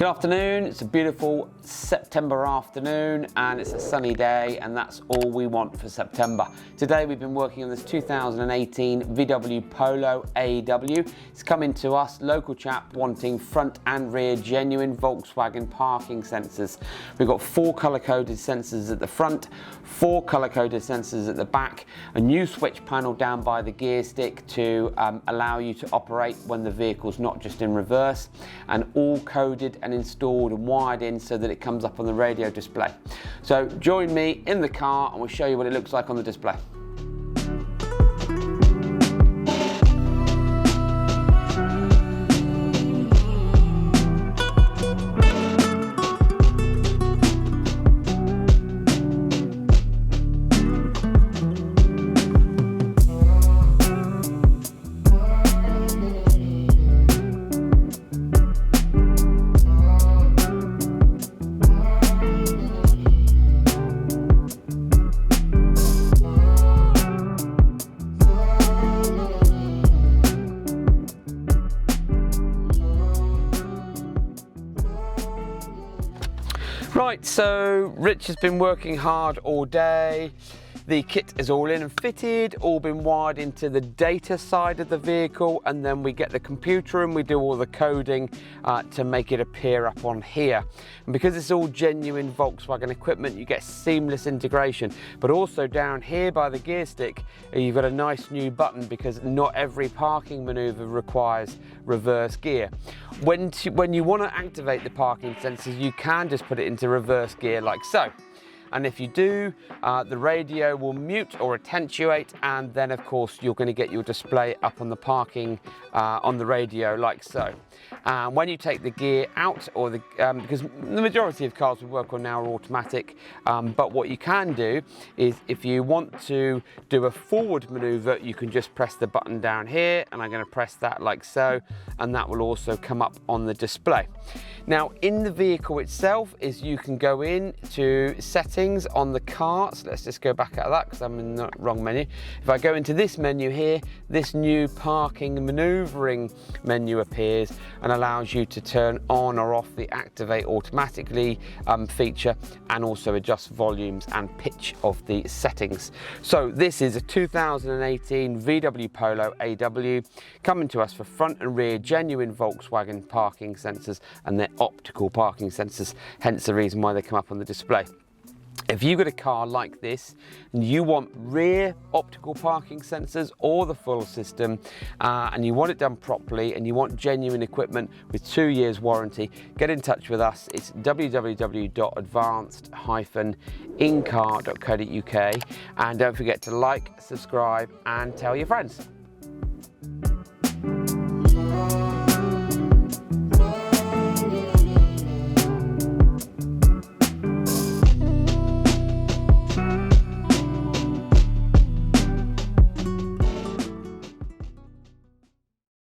Good afternoon, it's a beautiful September afternoon and it's a sunny day, and that's all we want for September. Today we've been working on this 2018 VW Polo AW. It's coming to us, local chap wanting front and rear genuine Volkswagen parking sensors. We've got 4 colour-coded sensors at the front, 4 colour-coded sensors at the back, a new switch panel down by the gear stick to allow you to operate when the vehicle's not just in reverse, and all coded and installed and wired in so that it comes up on the radio display. So join me in the car and we'll show you what it looks like on the display. Right, so Rich has been working hard all day. The kit is all in and fitted, all been wired into the data side of the vehicle, and then we get the computer and we do all the coding to make it appear up on here. And because it's all genuine Volkswagen equipment, you get seamless integration. But also down here by the gear stick, you've got a nice new button because not every parking manoeuvre requires reverse gear. When you want to activate the parking sensors, you can just put it into reverse gear like so. And if you do, the radio will mute or attenuate, and then of course you're going to get your display up on the parking on the radio like so. When you take the gear out, or because the majority of cars we work on now are automatic, but what you can do is if you want to do a forward manoeuvre, you can just press the button down here, and I'm going to press that like so, and that will also come up on the display. Now in the vehicle itself is you can go in to settings on the car. So let's just go back out of that because I'm in the wrong menu. If I go into this menu here, this new parking manoeuvring menu appears and allows you to turn on or off the activate automatically feature, and also adjust volumes and pitch of the settings. So this is a 2018 VW Polo AW coming to us for front and rear genuine Volkswagen parking sensors, and they're optical parking sensors, hence the reason why they come up on the display. If you've got a car like this and you want rear optical parking sensors or the full system, and you want it done properly and you want genuine equipment with 2 years warranty, get in touch with us. It's www.advanced-incar.co.uk, and don't forget to like, subscribe and tell your friends.